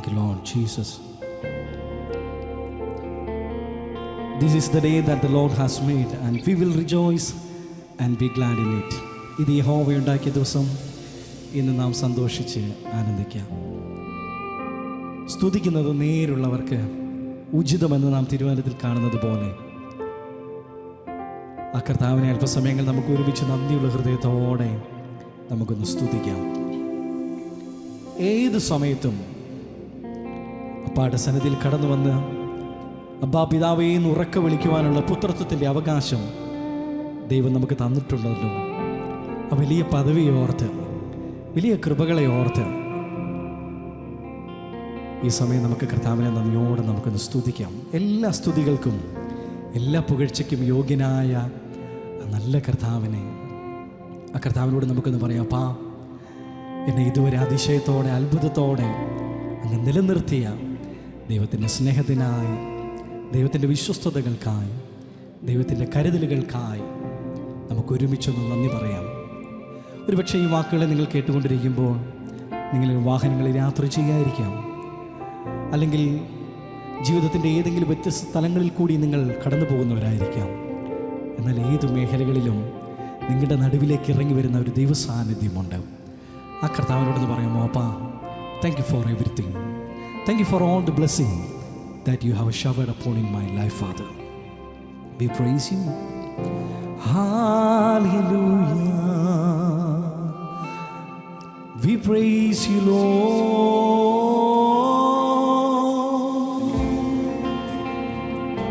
you, Lord Jesus. This is the day that the Lord has made, and we will rejoice and be glad in it. ഇത് യഹോവയുണ്ടാക്കിയ ദിവസം, ഇന്ന് നാം സന്തോഷിച്ച് ആനന്ദിക്കാം. സ്തുതിക്കുന്നത് നേരുള്ളവർക്ക് ഉചിതമെന്ന് നാം തിരുവചനത്തിൽ കാണുന്നത് പോലെ ആ കർത്താവിനെ അല്പസമയങ്ങൾ നമുക്ക് ഒരുമിച്ച് നന്ദിയുള്ള ഹൃദയത്തോടെ നമുക്കൊന്ന് സ്തുതിക്കാം. ഏത് സമയത്തും അപ്പാടെ സന്നിധിയിൽ കടന്നു വന്ന് അബ്ബാ പിതാവേ എന്ന് ഉറക്കെ വിളിക്കുവാനുള്ള പുത്രത്വത്തിൻ്റെ അവകാശം ദൈവം നമുക്ക് തന്നിട്ടുള്ളല്ലോ. ആ വലിയ പദവിയെ ഓർത്ത്, വലിയ കൃപകളെ ഓർത്ത് ഈ സമയം നമുക്ക് കർത്താവിനെ നന്ദിയോടെ നമുക്കൊന്ന് സ്തുതിക്കാം. എല്ലാ സ്തുതികൾക്കും എല്ലാ പുകഴ്ചയ്ക്കും യോഗ്യനായ നല്ല കർത്താവിനെ, ആ കർത്താവിനോട് നമുക്കൊന്ന് പറയാം, അപ്പാ എന്നെ ഇതുവരെ അതിശയത്തോടെ അത്ഭുതത്തോടെ അങ്ങ് നിലനിർത്തിയ ദൈവത്തിൻ്റെ സ്നേഹത്തിനായി, ദൈവത്തിൻ്റെ വിശ്വസ്തതകൾക്കായി, ദൈവത്തിൻ്റെ കരുതലുകൾക്കായി നമുക്ക് ഒരുമിച്ചൊന്ന് നന്ദി പറയാം. ഒരുപക്ഷെ ഈ വാക്കുകളെ നിങ്ങൾ കേട്ടുകൊണ്ടിരിക്കുമ്പോൾ നിങ്ങൾ വാഹനങ്ങളിൽ യാത്ര ചെയ്യാതിരിക്കാം, അല്ലെങ്കിൽ ജീവിതത്തിൻ്റെ ഏതെങ്കിലും വ്യത്യസ്ത സ്ഥലങ്ങളിൽ കൂടി നിങ്ങൾ കടന്നു പോകുന്നവരായിരിക്കാം. എന്നാൽ ഏത് മേഖലകളിലും നിങ്ങളുടെ നടുവിലേക്ക് ഇറങ്ങി വരുന്ന ഒരു ദൈവ സാന്നിധ്യമുണ്ട്. ആ കർത്താവിനോടൊന്ന് പറയാമോ, അപ്പാ thank you for everything, thank you for all the blessing that you have showered upon in my life, Father. We praise you. Hallelujah. We praise you,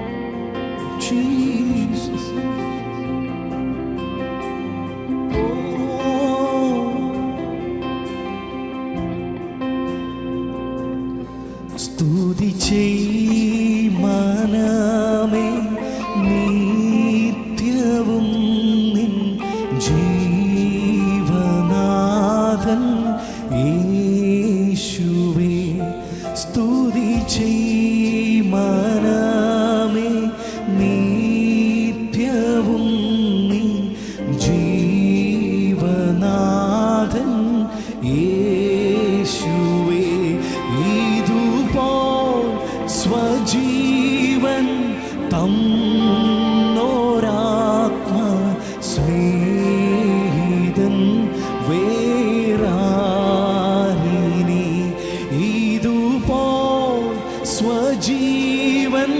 Lord Jesus. സ്തുതി മനമേ നിത്യവും നിൻ ജീവനാഥൻ യേശുവേ. സ്തുതി മനമേ നിത്യവും നിൻ ജീവനാഥൻ യേശുവേ. സ്വജീവൻ തന്നോരാത്മ സ്നേഹിതൻ വേറാനിനി. ഇതുപോൽ സ്വജീവൻ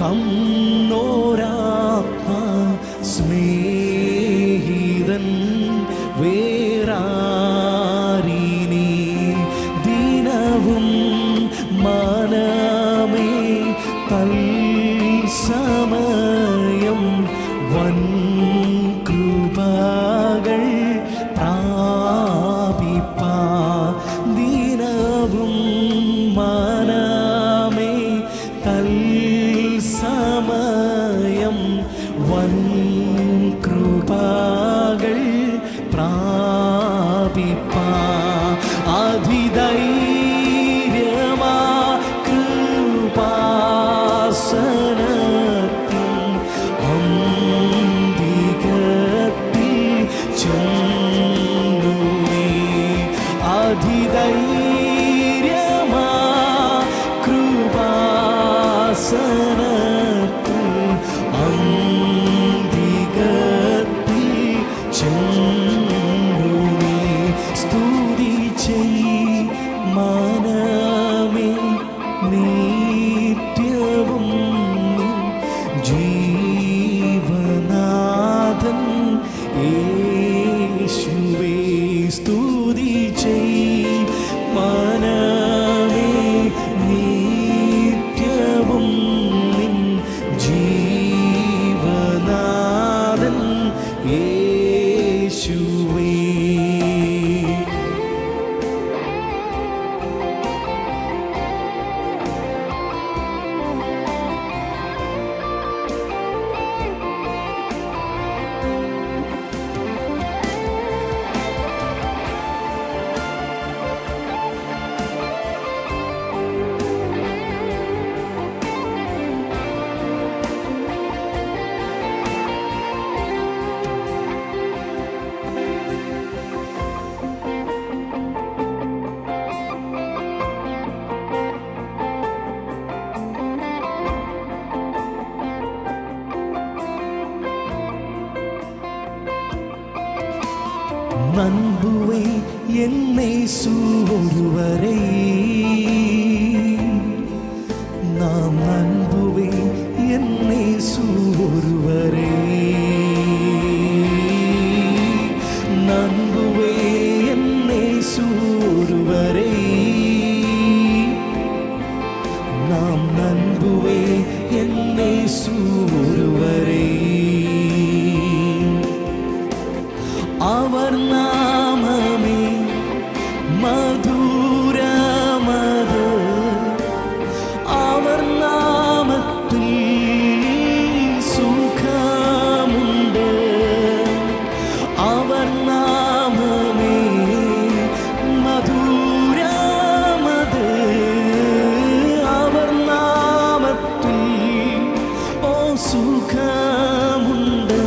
തന്നോരാത്മ സ്നേഹിതൻ വേറാനിനി. ദിനവും മനമേ തൽസമയം വൻ കൃപകൾ പ്രാപിപ്പാ. ദിനവും മനമേ തൽസമയം വൻ കൃപകൾ പ്രാപിപ്പാ. അതിധൈര്യമാ കൃപാസനത്തിൻ நம்புவேன் என்னேசு ஒருவரை, நாம் நம்புவேன் என்னேசு ஒருவரை, நம்புவேன் என்னேசு ஒருவரை, நாம் நம்புவேன் என்னேசு ஒருவரை. அவர் நாமமே மதுரமது, அவர் நாமத்தில் சுகமுண்டு, அவர் நாமமே மதுரமது, அவர் நாமத்தில் ஓ சுகமுண்டு.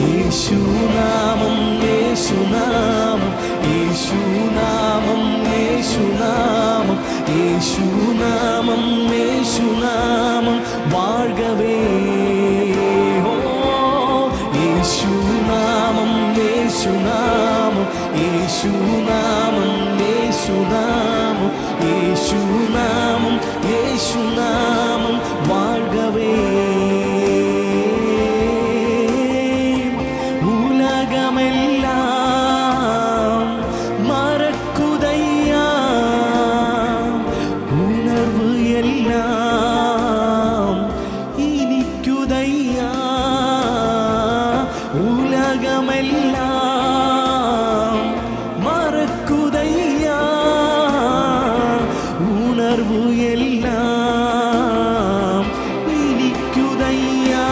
യേശു നാമം യേശു നാമം യേശു നാമം യേശു നാമം യേശു നാമം യേശു നാമം വാഴ്കവേ. ഓ യേശു നാമം യേശു നാമം യേശു നാമം യേശു നാമം യേശു നാമം യേശു നാമം വാഴ്കവേ. உலகமெல்லாம் மறக்குதையா, உணர்வு எல்லாம் இனிக்குதையா, உலகமெல்லாம் மறக்குதையா, உணர்வு எல்லாம் இனிக்குதையா.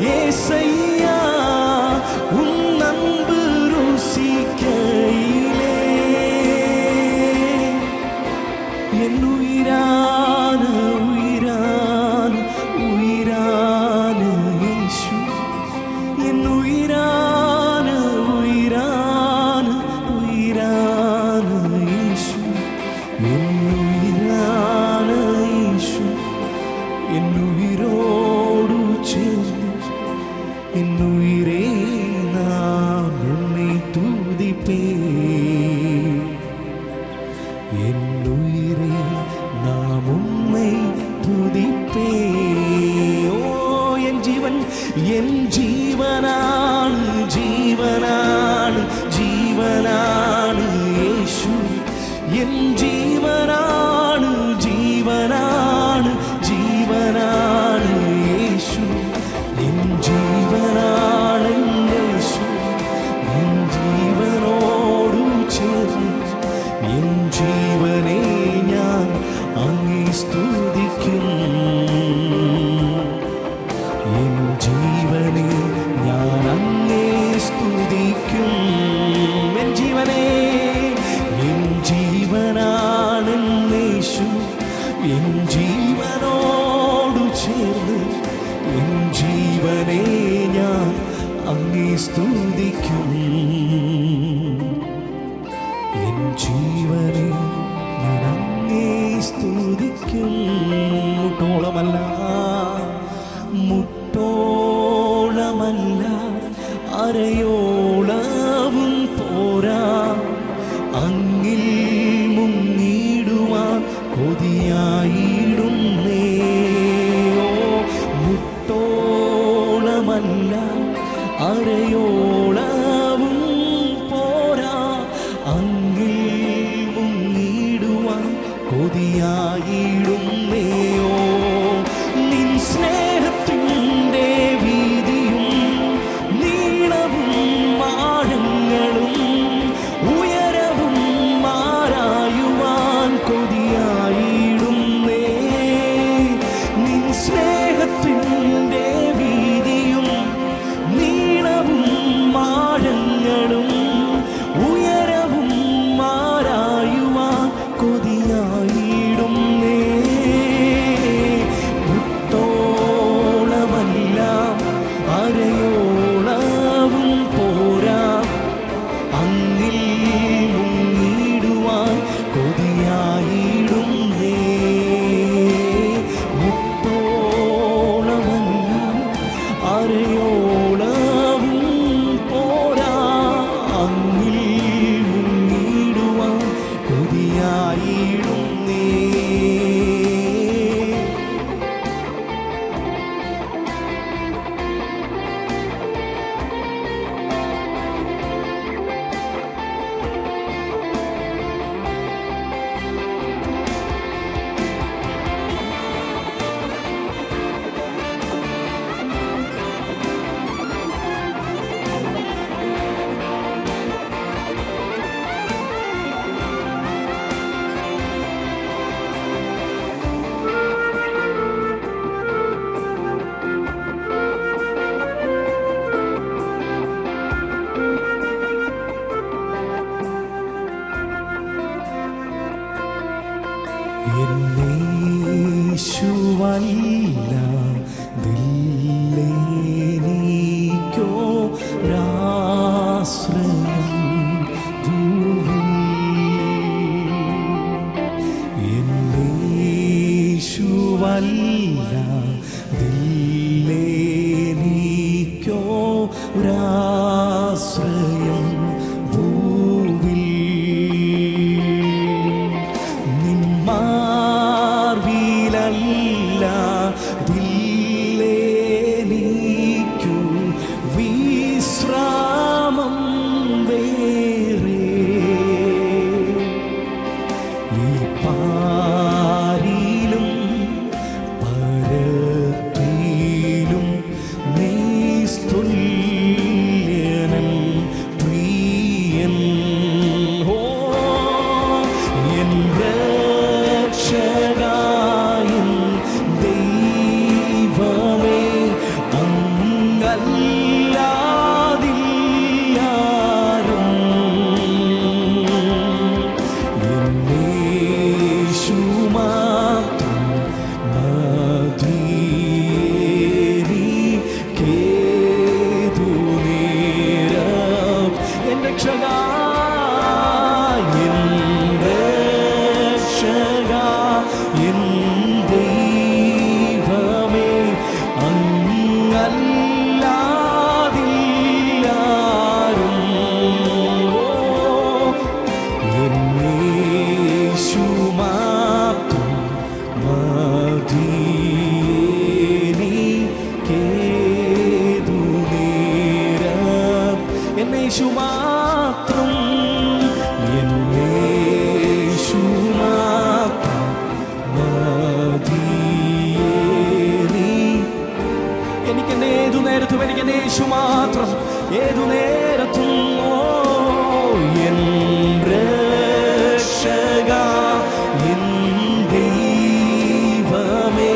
യേശയ്யா உன் அன்பு ருசிக்க ഒരാശ്രയം ഭൂവിൽ നിന്മാർവിലല്ല ദില്ലേനിക്കു വിശ്രാമം വേറെ ഈ പാരിലും പരത്തിലും തുല്യനൻ പ്രിയൻ ഹോ എൻ രക്ഷകൻ ദൈവമേ അങ്ങല്ലാതില്ലാരും യേശു മാത്രം മതി യേശു മാത്രം യേശു മാത്രം മതിയേനി എനിക്ക് ഏതു നേരത്തും എനിക്ക് യേശു മാത്രം ഏതു നേരത്തും എൻ രക്ഷക എൻ ദൈവമേ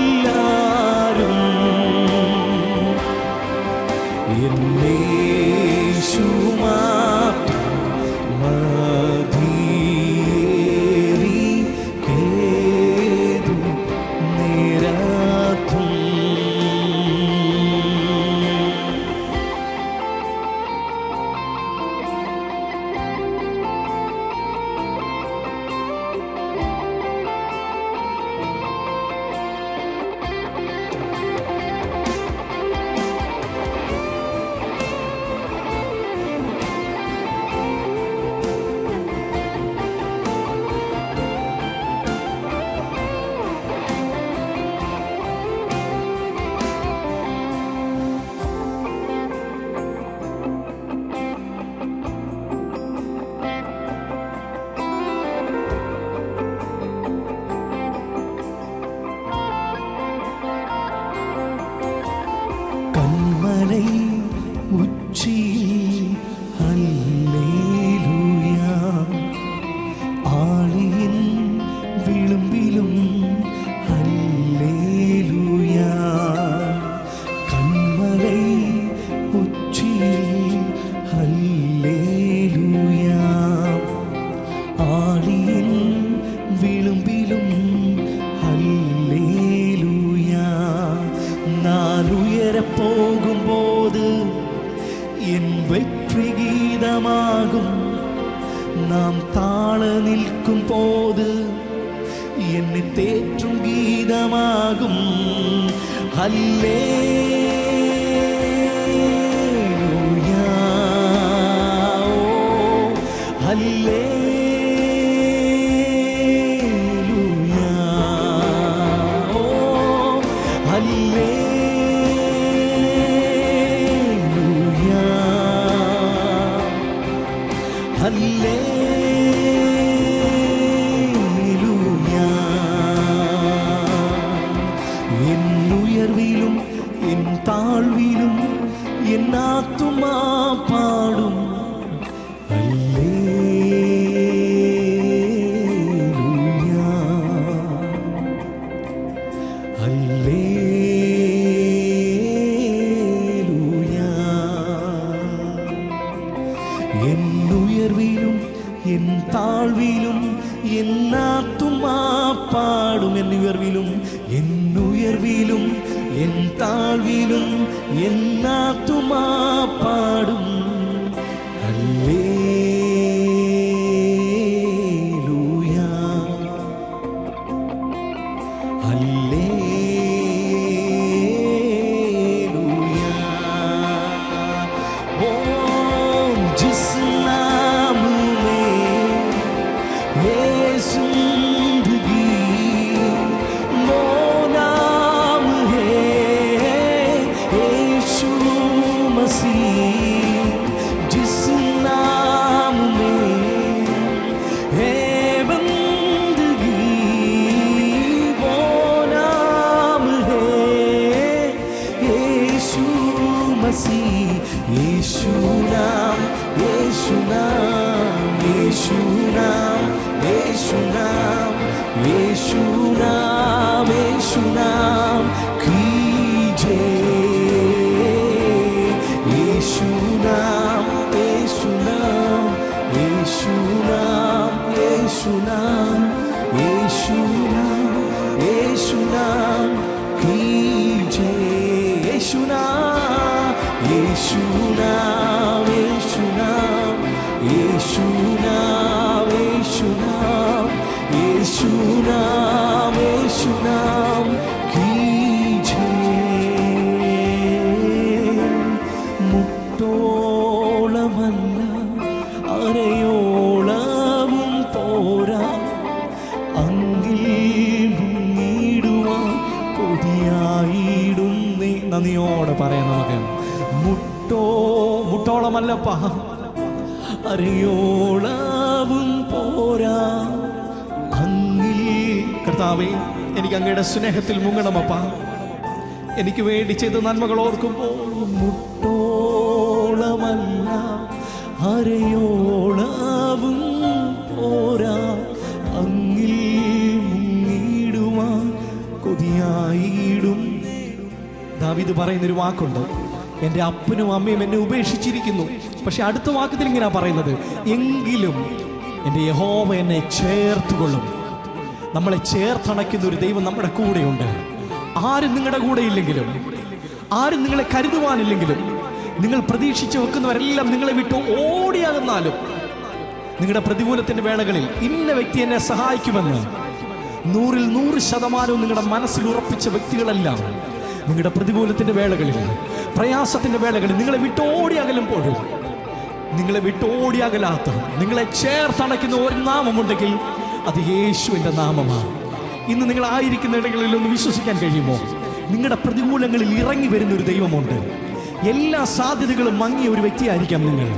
അങ്ങല്ലാതില്ലാരും യേശു മാത്രം മതിയേനിക്കേതു നേരത്തും. കന്മലൈ ഉച്ചിയിൽ ഹല്ലേലൂയ ആഴിയിൻ വിളുമ്പിലും ഹല്ലേലൂയ കന്മലൈ ഉച്ചിയിൽ ഹല്ലേലൂയ ആഴിയിൻ വിളുമ്പിലും ഹല്ലേലൂയ നാലുയരെ പോകുമ്പോது என் வெற்றி கீதமாகும் நாம் தாழ நிற்கும் போது என்னை தேற்றும் கீதமாகும் ஹல்லேலூயா ஓ ஹல்லேலூயா ஓ ஹல்லே ഹല്ലേലൂയ എൻ ഉയർവിലും എൻ താഴ്വിലും എൻ ആത്മാ പാടും ഹല്ലേലൂയ ഹല്ലേലൂയ എൻ ഉയർവിലും നാവിലും എന്നാത്തുമാ പാടും ഹല്ലേലൂയ ഹല്ലേലൂയ. ഓ जिस नाम में यीशु മുട്ടോളമല്ല അരയോളവും പോരാ അങ്കിൽ മുങ്ങിടുവാൻ കൊതിയായിടുന്നേ. നന്ദിയോടെ പറയാം നമുക്ക്. മുട്ടോളമല്ലപ്പാ അരയോളവും പോരാ അങ്ങിൽ. കർത്താവേ, എനിക്ക് അങ്ങയുടെ സ്നേഹത്തിൽ മുങ്ങണമപ്പാ. എനിക്ക് വേണ്ടി ചെയ്ത നന്മകൾ ഓർക്കുമ്പോൾ മുട്ടോളമല്ല അരയോളവും പോരാ അങ്ങിൽ മുങ്ങിടുവാൻ കൊതിയായിടും. ദാവീദ് പറയുന്നൊരു വാക്കുണ്ട്, എൻ്റെ അപ്പനും അമ്മയും എന്നെ ഉപേക്ഷിച്ചിരിക്കുന്നു. പക്ഷെ അടുത്ത വാക്കത്തിൽ ഇങ്ങനെ പറയുന്നത്, എങ്കിലും എൻ്റെ യഹോവ എന്നെ ചേർത്തുകൊള്ളും. നമ്മളെ ചേർത്തണയ്ക്കുന്ന ഒരു ദൈവം നമ്മുടെ കൂടെയുണ്ട്. ആരും നിങ്ങളുടെ കൂടെ ഇല്ലെങ്കിലും, ആരും നിങ്ങളെ കരുതുവാനില്ലെങ്കിലും, നിങ്ങൾ പ്രതീക്ഷിച്ച് വെക്കുന്നവരെല്ലാം നിങ്ങളെ വിട്ട് ഓടിയാകുന്നാലും, നിങ്ങളുടെ പ്രതികൂലത്തിൻ്റെ വേളകളിൽ ഇന്ന വ്യക്തി എന്നെ സഹായിക്കുമെന്ന് 100% നിങ്ങളുടെ മനസ്സിൽ ഉറപ്പിച്ച വ്യക്തികളെല്ലാം നിങ്ങളുടെ പ്രതികൂലത്തിൻ്റെ വേളകളിൽ, പ്രയാസത്തിൻ്റെ വേളകളിൽ നിങ്ങളെ വിട്ടോടിയകലുമ്പോഴും നിങ്ങളെ വിട്ടോടിയകലാത്ത, നിങ്ങളെ ചേർത്തണയ്ക്കുന്ന ഒരു നാമമുണ്ടെങ്കിൽ അത് യേശുവിൻ്റെ നാമമാണ്. ഇന്ന് നിങ്ങളായിരിക്കുന്ന ഇടങ്ങളിൽ ഒന്ന് വിശ്വസിക്കാൻ കഴിയുമോ? നിങ്ങളുടെ പ്രതികൂലങ്ങളിൽ ഇറങ്ങി വരുന്ന ഒരു ദൈവമുണ്ട്. എല്ലാ സാധ്യതകളും മങ്ങിയ ഒരു വ്യക്തിയായിരിക്കാം നിങ്ങൾ,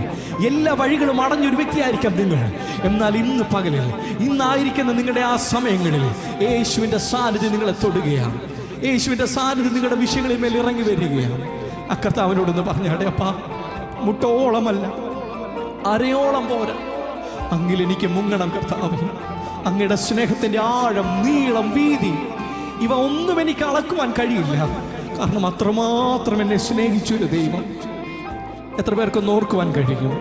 എല്ലാ വഴികളും അടഞ്ഞൊരു വ്യക്തിയായിരിക്കാം നിങ്ങൾ. എന്നാൽ ഇന്ന് പകലിൽ, ഇന്നായിരിക്കുന്ന നിങ്ങളുടെ ആ സമയങ്ങളിൽ യേശുവിൻ്റെ സാന്നിധ്യം നിങ്ങളെ തൊടുകയാണ്. യേശുവിൻ്റെ സാന്നിധ്യം നിങ്ങളുടെ വിഷയങ്ങളിൽ മേൽ ഇറങ്ങി വരികയാണ്. ആ കർത്താവിനോടൊന്ന് പറഞ്ഞാടേ, അപ്പാ മുട്ടോളമല്ല അരയോളം പോരാ, അങ്ങിൽ എനിക്ക് മുങ്ങണം കർത്താവ്. അങ്ങയുടെ സ്നേഹത്തിൻ്റെ ആഴം, നീളം, വീതി ഇവ ഒന്നും എനിക്ക് അളക്കുവാൻ കഴിയില്ല. കാരണം അത്രമാത്രം എന്നെ സ്നേഹിച്ചൊരു ദൈവം. എത്ര പേർക്കൊന്ന് ഓർക്കുവാൻ കഴിയും?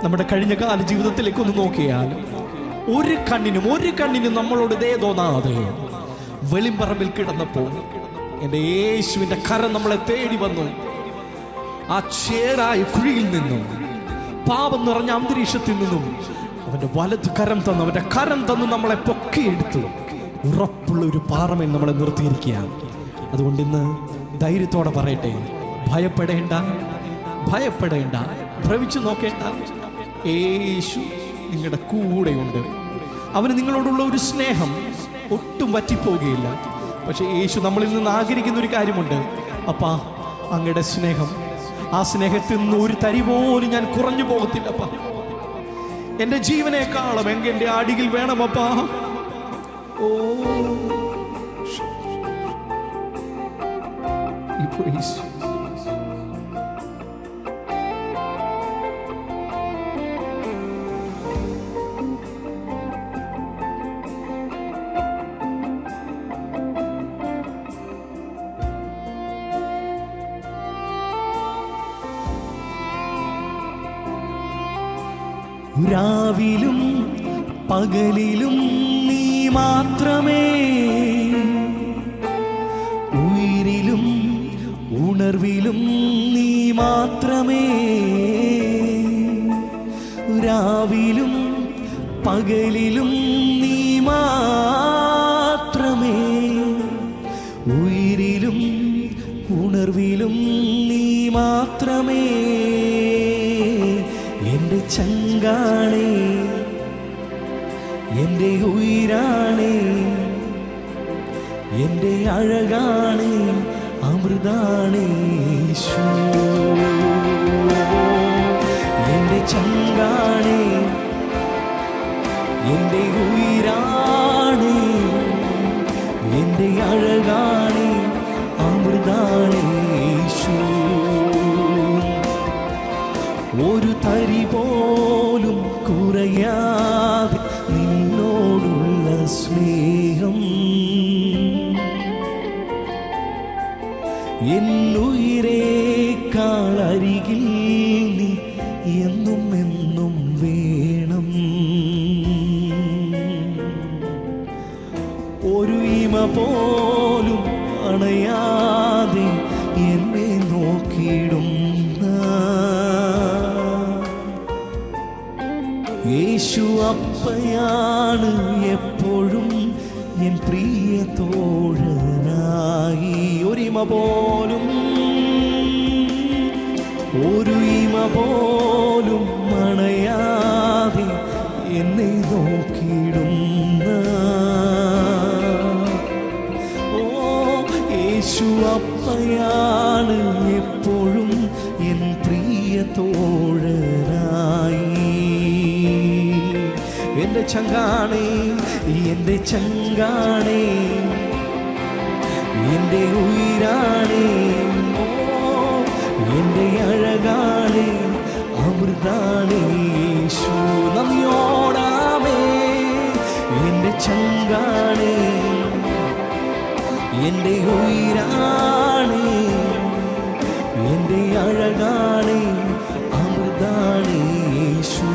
നമ്മുടെ കഴിഞ്ഞ കാല ജീവിതത്തിലേക്കൊന്ന് നോക്കിയാൽ ഒരു കണ്ണിനും നമ്മളോട് ദയ തോന്നാതെ വെളിമ്പറമ്പിൽ കിടന്നപ്പോൾ എൻ്റെ യേശുവിൻ്റെ കരം നമ്മളെ തേടി വന്നു. ആ ചേരായ കുഴിയിൽ നിന്നും, പാപം നിറഞ്ഞ അന്തരീക്ഷത്തിൽ നിന്നും അവൻ്റെ വലത് കരം തന്നു, അവൻ്റെ കരം തന്നു നമ്മളെ പൊക്കിയെടുത്തു. ഉറപ്പുള്ള ഒരു പാറമേൽ നമ്മളെ നിർത്തിയിരിക്കുകയാണ്. അതുകൊണ്ട് ഇന്ന് ധൈര്യത്തോടെ പറയട്ടെ, ഭയപ്പെടേണ്ട, ഭ്രമിച്ചു നോക്കേണ്ട. യേശു നിങ്ങളുടെ കൂടെയുണ്ട്. അവന് നിങ്ങളോടുള്ള ഒരു സ്നേഹം ഒട്ടും വറ്റിപ്പോകുകയില്ല. പക്ഷെ യേശു നമ്മളിൽ നിന്ന് ആഗ്രഹിക്കുന്ന ഒരു കാര്യമുണ്ട്, അപ്പാ അങ്ങയുടെ സ്നേഹം, ആ സ്നേഹത്തിൽ നിന്ന് ഒരു തരി പോലും ഞാൻ കുറഞ്ഞു പോകത്തില്ലപ്പാ. എൻ്റെ ജീവനേക്കാളും എൻ്റെ അടിയിൽ വേണമപ്പാ. ഓ രാവിലും പകലിലും നീ മാത്രമേ ഉയിരിൽ ഉണർവിലും നീ മാത്രമേ, രാവിലും പകലിലും നീ മാത്രമേ, ഉയിരിലും ഉണർവിലും നീ മാത്രമേ. എൻ്റെ ചങ്കാണേ, എൻ്റെ ഉയിരാണേ, എൻ്റെ അഴകാണേ, അമൃതാണേ യേശു. എൻ്റെ ചങ്കാണേ, എൻ്റെ ഉയിരാണേ, എൻ്റെ അഴകാണേ, അമൃതാണേ യേശു. ഒരു തരി പോലും കുറയാതെ നിന്നോടുള്ള സ്നേഹം എന്നുയിരേക്കാൾ അരികിൽ നീ എന്നും എന്നും വേണം. ഒരു ഇമ പോലും അണയാതെ എന്നെ നോക്കിയിടുന്ന യേശു അപ്പയാണ് എപ്പോഴും എൻ പ്രിയ തോഴനായി. ഒരിമ പോലും മണയാതെ എന്നെ നോക്കിയിടുന്ന യേശു അപ്പയാണ് എപ്പോഴും എൻ പ്രിയ തോഴനായി. എൻ്റെ ചങ്കാണേ, എൻ്റെ ചങ്കാണേ, എൻ്റെ ഉയിരാണേ, എൻ്റെ അഴകാണേ, അമൃതാണേ യേശു. നന്ദിയോടാമേ. എൻ്റെ ചങ്കാണേ, എൻ്റെ ഉയിരാണേ, എൻ്റെ അഴകാണേ, അമൃതാണേ യേശു.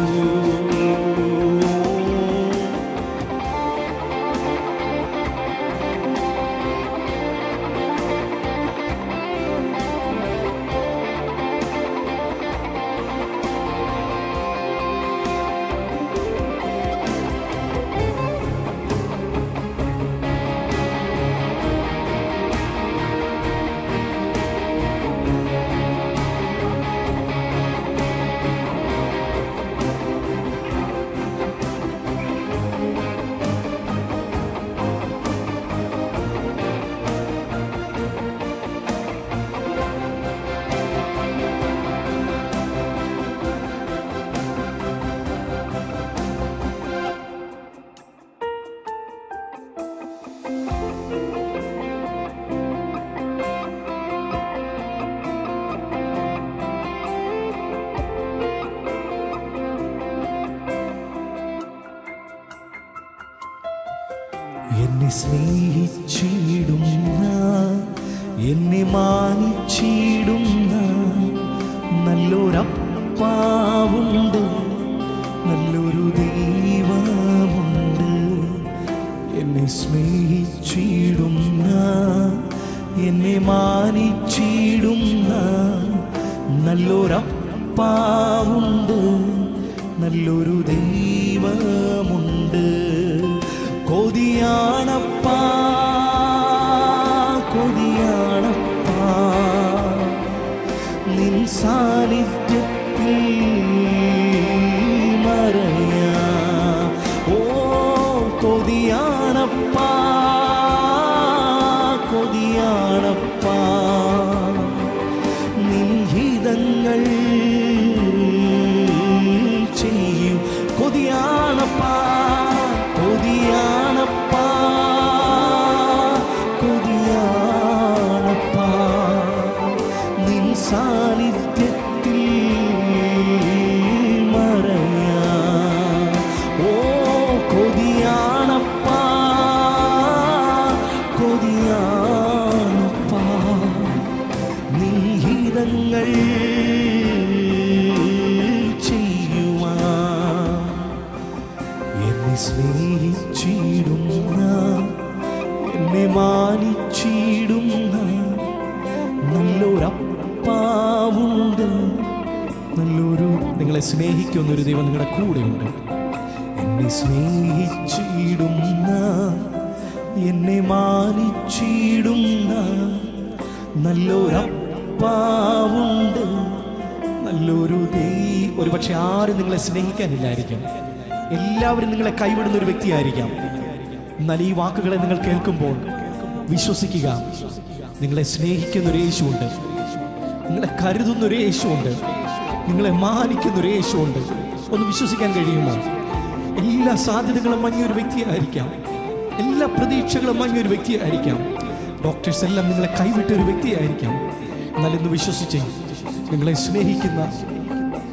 എന്നെ സ്നേഹിച്ചിടുന്ന, എന്നെ മാനിച്ചിടുന്ന നല്ലൊരപ്പാവുണ്ട്, നല്ലൊരു ദൈവമുണ്ട്. എന്നെ സ്നേഹിച്ചിടുന്ന, എന്നെ മാനിച്ചിടുന്ന നല്ലൊരപ്പാവുണ്ട്, നല്ലൊരു ദൈവമുണ്ട്. കൊതിയാണപ്പാ, കൊതിയാണപ്പാ നിൻ സാന്നിധ്യത്തിൽ മറയാ. ഓ കൊതിയാണപ്പാ, കൊതിയാണപ്പാ നിൻ ഹിതങ്ങൾ ചെയ്യും. കൊതിയാണപ്പാ, കൊതിയാണപ്പാ, കൊതിയാണപ്പാ നിൻ സാന്നിധ്യത്തിൽ മറയാ. ഓ കൊതിയാണപ്പാ, കൊതിയാണപ്പാ നിൻ ഹിതങ്ങൾ സ്നേഹിച്ചിടുന്ന, എന്നെ മാനിച്ചിടുന്ന നല്ലൊരപ്പ നല്ലൊരു നിങ്ങളെ സ്നേഹിക്കുന്നൊരു ദൈവം നിങ്ങളുടെ കൂടെയുണ്ട്. എന്നെ സ്നേഹിച്ചിടുന്ന, എന്നെ മാനിച്ചിടുന്ന നല്ലൊരപ്പാവുണ്ട്, നല്ലൊരു ഒരു പക്ഷെ ആരും നിങ്ങളെ സ്നേഹിക്കാനില്ലായിരിക്കാം, എല്ലാവരും നിങ്ങളെ കൈവിടുന്ന ഒരു വ്യക്തിയായിരിക്കാം. എന്നാൽ ഈ വാക്കുകളെ നിങ്ങൾ കേൾക്കുമ്പോൾ വിശ്വസിക്കുക, നിങ്ങളെ സ്നേഹിക്കുന്നൊരു യേശുവുണ്ട്, നിങ്ങളെ കരുതുന്നൊരു യേശുവുണ്ട്, നിങ്ങളെ മാനിക്കുന്നൊരു യേശുവുണ്ട്. ഒന്ന് വിശ്വസിക്കാൻ കഴിയുമോ? എല്ലാ സാധ്യതകളും മങ്ങിയൊരു വ്യക്തിയായിരിക്കാം, എല്ലാ പ്രതീക്ഷകളും മങ്ങിയൊരു വ്യക്തിയായിരിക്കാം, ഡോക്ടേഴ്സ് എല്ലാം നിങ്ങളെ കൈവിട്ടൊരു വ്യക്തിയായിരിക്കാം. എന്നാൽ ഇന്ന് വിശ്വസിച്ചേ, നിങ്ങളെ സ്നേഹിക്കുന്ന,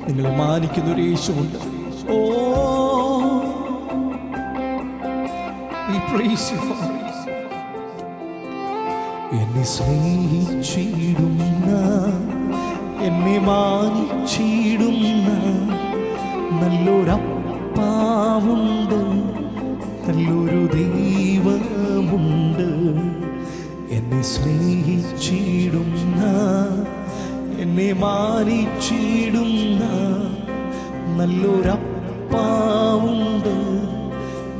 നിങ്ങളെ മാനിക്കുന്ന ഒരു യേശുവുണ്ട്. ഓ, we praise you, Father. എന്നെ സ്നേഹിച്ചിടുന്ന, എന്നെ മാനിച്ചിടുന്ന നല്ലൊരപ്പാവുണ്ട്, നല്ലൊരു ദൈവമുണ്ട്. എന്നെ സ്നേഹിച്ചിടുന്ന, എന്നെ മാനിച്ചിടുന്ന നല്ലൊരപ്പാവുണ്ട്,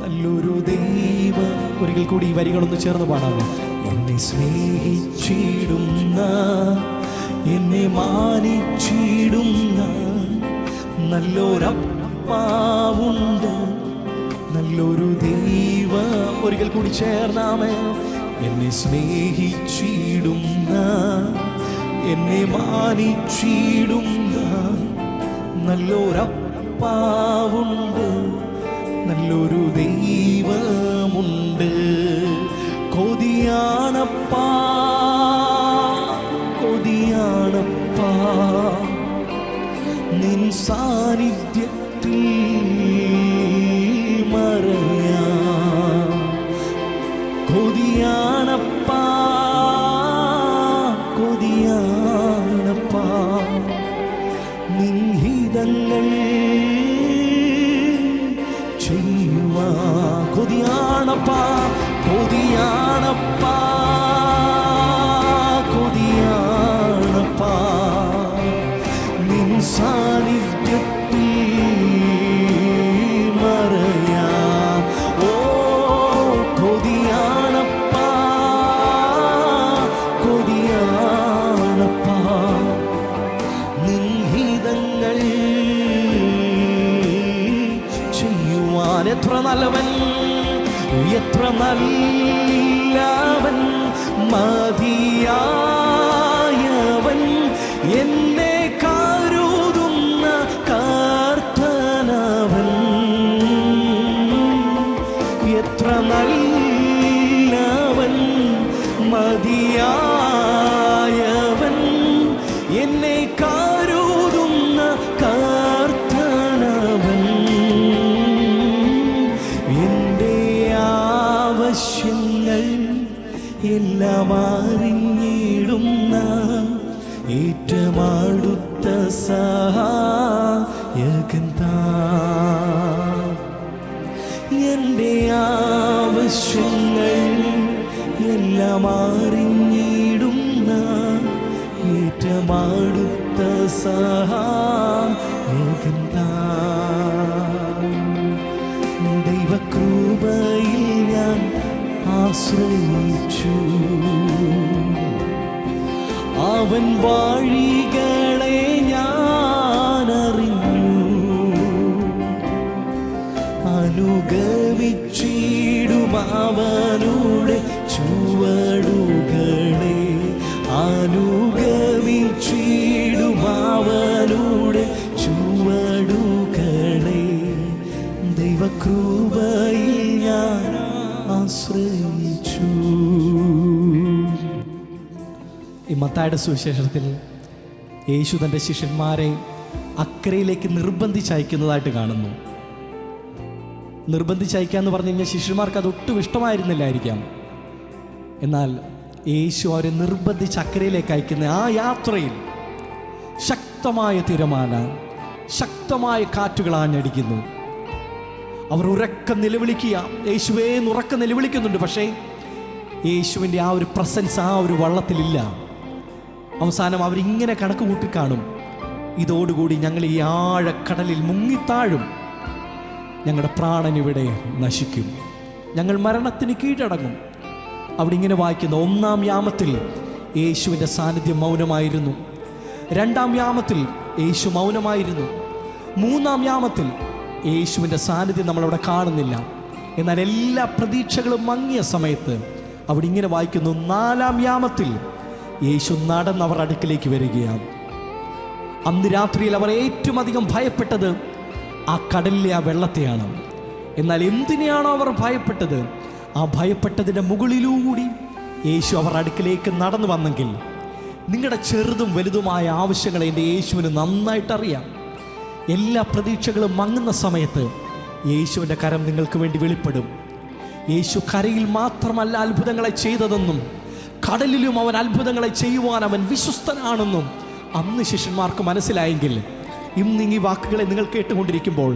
നല്ലൊരു ദൈവം. ഒരിക്കൽ കൂടി ഈ വരികളൊന്ന് ചേർന്ന് പാടാമോ? എന്നെ സ്നേഹിച്ചിടുന്ന, എന്നെ മാനിച്ചിടുന്ന നല്ലൊരപ്പാവുണ്ട്, നല്ലൊരു ദൈവ. ഒരിക്കൽ കൂടി ചേർന്നാമേ. എന്നെ സ്നേഹിച്ചിടുന്ന, എന്നെ മാനിച്ചിടുന്ന നല്ലൊരപ്പാവുണ്ട്, നല്ലൊരു ദൈവമുണ്ട്. കൊതിയാണപ്പാ, കൊതിയാണപ്പാ നിൻ സാന്നിധ്യത്തിൽ മറയാം. കൊതിയാണപ്പാ, കൊതിയാണപ്പാ നിൻ ഹിതങ്ങൾ ചെയ്യുവാ. കൊതിയാണപ്പാ, കൊതിയാണപ്പാ, കൊതിയാണപ്പാ നിൻ സാന്നിധ്യത്തിൽ മറയാം. ഓ, കൊതിയാണപ്പാ, കൊതിയാണപ്പാ നിൻ ഹിതങ്ങൾ ചെയ്യുവാൻ. എത്ര നല്ലവൻ, എത്ര നല്ലവൻ, മതിയായവൻ, എന്നെ കരുതുന്ന കർത്തനവൻ. എത്ര നല്ലവൻ, മതിയായവൻ, എന്നെ കരുതുന്ന കർത്തനവൻ. ആവശ്യങ്ങൾ എല്ലാം അറിഞ്ഞിടുന്ന ഏറ്റവും അടുത്ത സഹായകൻ താൻ. എൻ്റെ ആവശ്യങ്ങൾ എല്ലാം അറിഞ്ഞിടുന്ന ഏറ്റവും അടുത്ത സഹായകൻ താൻ. ദൈവകൃപയിൽ ഞാൻ ആശ്രയിച്ചു, അവൻ വഴികളെ ഞാൻ അറിഞ്ഞു. അനുഗമിച്ചിടും അവനുടെ ചുവടുകളെ, അനുഗമിച്ചിടും അവനുടെ ചുവടുകളെ. ദൈവകൃപയിൽ ഞാൻ ആശ്രയിച്ചു. ഈ മത്തായിയുടെ സുവിശേഷത്തിൽ യേശു തൻ്റെ ശിഷ്യന്മാരെ അക്കരയിലേക്ക് നിർബന്ധിച്ചയക്കുന്നതായിട്ട് കാണുന്നു. നിർബന്ധിച്ചയക്കാന്ന് പറഞ്ഞു കഴിഞ്ഞാൽ ശിഷ്യന്മാർക്ക് അത് ഒട്ടും ഇഷ്ടമായിരുന്നില്ലായിരിക്കാം. എന്നാൽ യേശു അവരെ നിർബന്ധിച്ച് അക്കരയിലേക്ക് അയക്കുന്ന ആ യാത്രയിൽ ശക്തമായ തിരമാല, ശക്തമായ കാറ്റുകൾ ആഞ്ഞടിക്കുന്നു. അവർ ഉറക്കം നിലവിളിക്കുക, യേശുവേ ഉറക്കം നിലവിളിക്കുന്നുണ്ട്. പക്ഷേ യേശുവിൻ്റെ ആ ഒരു പ്രസൻസ് ആ ഒരു വള്ളത്തിലില്ല. അവസാനം അവരിങ്ങനെ കണക്ക് കൂട്ടിക്കാണും, ഇതോടുകൂടി ഞങ്ങൾ ഈ ആഴക്കടലിൽ മുങ്ങിത്താഴും. ഞങ്ങളുടെ പ്രാണനിവിടെ നശിക്കും. ഞങ്ങൾ മരണത്തിന് കീഴടങ്ങും. അവിടെ ഇങ്ങനെ വായിക്കുന്ന 1-ാം യാമത്തിൽ യേശുവിൻ്റെ സാന്നിധ്യം മൗനമായിരുന്നു. 2-ാം യാമത്തിൽ യേശു മൗനമായിരുന്നു. 3-ാം യാമത്തിൽ യേശുവിൻ്റെ സാന്നിധ്യം നമ്മളവിടെ കാണുന്നില്ല. എന്നാൽ എല്ലാ പ്രതീക്ഷകളും മങ്ങിയ സമയത്ത് അവിടെ ഇങ്ങനെ വായിക്കുന്നു, 4-ാം യാമത്തിൽ യേശു നടന്നവർ അടുക്കിലേക്ക് വരികയാണ്. അന്ന് രാത്രിയിൽ അവർ ഏറ്റവും അധികം ഭയപ്പെട്ടത് ആ കടലിലെ ആ വെള്ളത്തെയാണ്. എന്നാൽ എന്തിനെയാണോ അവർ ഭയപ്പെട്ടത്, ആ ഭയപ്പെട്ടതിൻ്റെ മുകളിലൂടി യേശു അവർ അടുക്കിലേക്ക് നടന്നു വന്നെങ്കിൽ, നിങ്ങളുടെ ചെറുതും വലുതുമായ ആവശ്യങ്ങളെ എൻ്റെ യേശുവിന് നന്നായിട്ടറിയാം. എല്ലാ പ്രതീക്ഷകളും മങ്ങുന്ന സമയത്ത് യേശുവിൻ്റെ കരം നിങ്ങൾക്ക് വേണ്ടി വെളിപ്പെടും. യേശു കരയിൽ മാത്രമല്ല അത്ഭുതങ്ങളെ ചെയ്തതെന്നും കടലിലും അവൻ അത്ഭുതങ്ങളെ ചെയ്യുവാൻ അവൻ വിശ്വസ്തനാണെന്നും അന്ന് ശിഷ്യന്മാർക്ക് മനസ്സിലായെങ്കിൽ, ഇന്ന് ഈ വാക്കുകളെ നിങ്ങൾ കേട്ടുകൊണ്ടിരിക്കുമ്പോൾ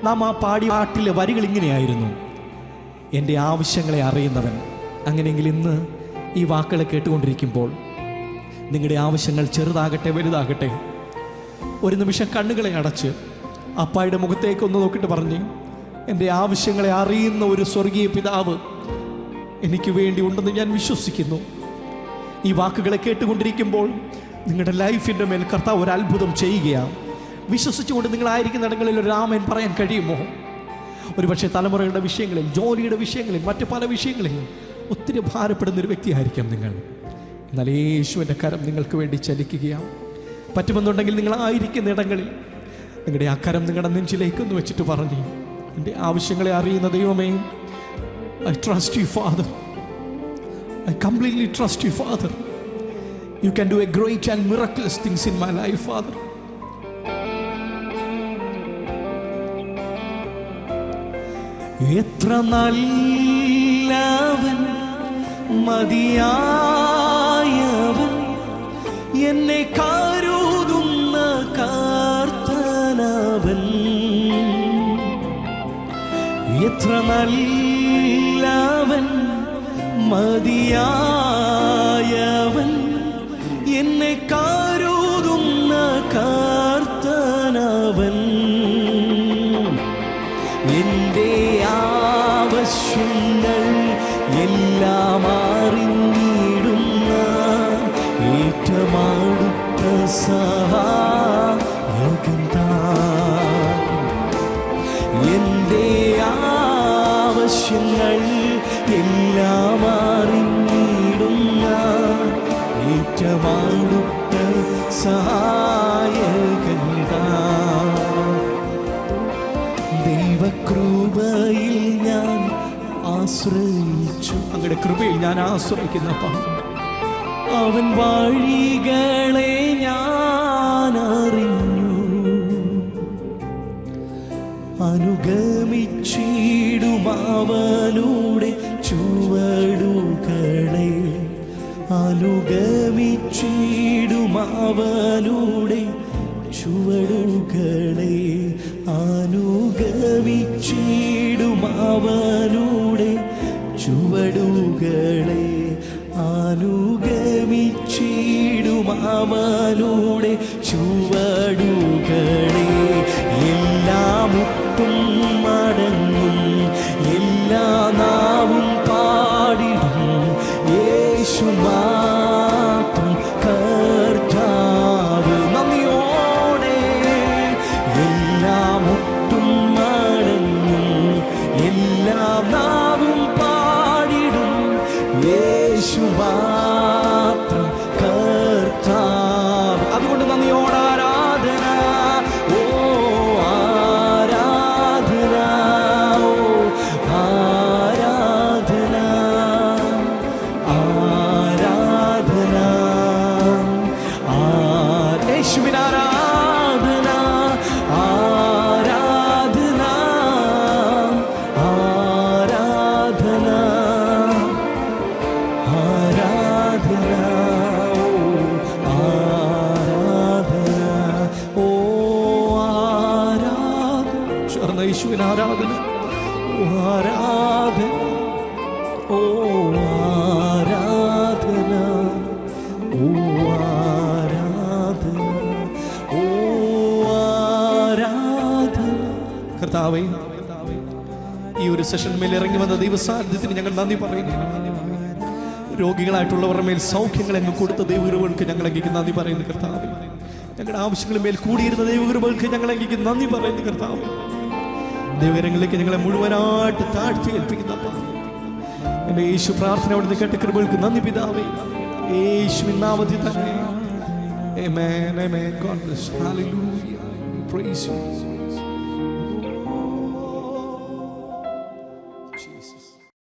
നാം ആ പാട്ടിലെ വരികൾ ഇങ്ങനെയായിരുന്നു: എൻ്റെ ആവശ്യങ്ങളെ അറിയുന്നവൻ. അങ്ങനെയെങ്കിൽ ഇന്ന് ഈ വാക്കുകളെ കേട്ടുകൊണ്ടിരിക്കുമ്പോൾ നിങ്ങളുടെ ആവശ്യങ്ങൾ ചെറുതാകട്ടെ വലുതാകട്ടെ, ഒരു നിമിഷം കണ്ണുകളെ അടച്ച് അപ്പായുടെ മുഖത്തേക്ക് ഒന്ന് നോക്കിയിട്ട് പറഞ്ഞ്, എൻ്റെ ആവശ്യങ്ങളെ അറിയുന്ന ഒരു സ്വർഗീയ പിതാവ് എനിക്ക് വേണ്ടി ഉണ്ടെന്ന് ഞാൻ വിശ്വസിക്കുന്നു. ഈ വാക്കുകളെ കേട്ടുകൊണ്ടിരിക്കുമ്പോൾ നിങ്ങളുടെ ലൈഫിൻ്റെ മേൽ കർത്താവ് ഒരു അത്ഭുതം ചെയ്യുകയാണ്. വിശ്വസിച്ചുകൊണ്ട് നിങ്ങളായിരിക്കുന്ന ഇടങ്ങളിൽ ഒരു ആമേൻ പറയാൻ കഴിയുമോ? ഒരുപക്ഷെ തലമുറകളുടെ വിഷയങ്ങളിൽ, ജോലിയുടെ വിഷയങ്ങളിൽ, മറ്റ് പല വിഷയങ്ങളിൽ ഒത്തിരി ഭാരപ്പെടുന്നൊരു വ്യക്തിയായിരിക്കാം നിങ്ങൾ. എന്നാൽ യേശുവിൻ്റെ കരം നിങ്ങൾക്ക് വേണ്ടി ചലിക്കുകയാണ്. പറ്റുമെന്നുണ്ടെങ്കിൽ നിങ്ങളായിരിക്കുന്ന ഇടങ്ങളിൽ നിങ്ങളുടെ ആ കരം നിങ്ങളുടെ നെഞ്ചിലേക്കൊന്ന് വെച്ചിട്ട് പറഞ്ഞ്, എൻ്റെ ആവശ്യങ്ങളെ അറിയുന്ന ദൈവമേ, I trust you, Father. I completely trust you, Father. You can do a great and miraculous things in my life, Father. എത്ര നല്ലവൻ, മതിയായവൻ, എന്നെ കരുതുന്ന കർത്തനവൻ. എത്ര നല്ലവൻ, മതിയായവൻ, എന്നെ കരുതുന്ന കർത്തനവൻ. എൻ്റെ ആവശ്യങ്ങൾ എല്ലാം അറിഞ്ഞിടുന്ന ഏറ്റവും അടുത്ത സഹായകൻ താൻ. എൻ്റെ ആവശ്യങ്ങൾ എല്ലാം അറിഞ്ഞിടുന്ന ഏറ്റവും അടുത്ത സഹായകൻ താൻ. ദൈവകൃപയിൽ ഞാൻ ആശ്രയിച്ചു. അങ്ങയുടെ കൃപയിൽ ഞാൻ ആശ്രയിക്കുന്നപ്പ അവൻ വഴികളെ ഞാൻ അറിഞ്ഞു. അനുഗമിച്ചിടും അവനുടെ ചുവടുകളെ, അനുഗമിച്ചിടും അവനുടെ ചുവടുകളെ, അനുഗമിച്ചിടും അവനുടെ ചുവടുകളെ, അനുഗമിച്ചിടും അവനുടെ ചുവടുകളെ. എല്ലാം ഒട്ടും മടങ്ങും, എല്ലാ നാവും പാടിടും, യേശു മാത്രം കർത്താവ്. നന്ദിയോടെ എല്ലാം ഒട്ടും മടങ്ങും, എല്ലാ നാവും പാടിടും, യേശു മാത്രം കർത്താവ്. അതുകൊണ്ട് നന്ദിയോടെ ആരാധന, ഓ ആരാധന, ഓ ആരാധന, ആരാധന, യേശുവിന് ആരാധന, ആരാധന, ആരാധന, ആരാധന, ആരാധന, ഓ ആരാധന. ചേർന്ന യേശുവിന് ആരാധന, ഓ ആരാധന, ഓ ആരാധന, ഓ ആരാധന, ഓ കർത്താവേ, ഈ ഒരു സെഷൻ മേൽ ഇറങ്ങി വന്ന ദൈവസാന്നിധ്യത്തിന് ഞങ്ങൾ നന്ദി പറയുന്നു. രോഗികളായിട്ടുള്ളവരുടെ മേൽ സൗഖ്യങ്ങൾ അങ്ങ് കൊടുത്ത ദൈവകൃപകൾക്ക് ഞങ്ങൾ അങ്ങേക്ക് നന്ദി പറയുന്നു കർത്താവേ. ഞങ്ങളുടെ ആവശ്യങ്ങളുടെ മേൽ കൂടിയിരുന്ന ദൈവകൃപകൾക്ക് ഞങ്ങൾ അങ്ങേക്ക് നന്ദി പറയുന്നു കർത്താവേ. ദൈവകരങ്ങളിലേക്ക് ഞങ്ങളെ മുഴുവനായിട്ട് താഴ്ത്തി ഏൽപ്പിക്കുന്ന എൻ്റെ യേശു പ്രാർത്ഥന അവിടുന്ന് കേട്ട കൃപകൾക്ക് നന്ദി പിതാവേ, യേശുവിൻ നാമത്തിൽ തന്നെ. Amen, amen. God bless. Hallelujah. We praise you.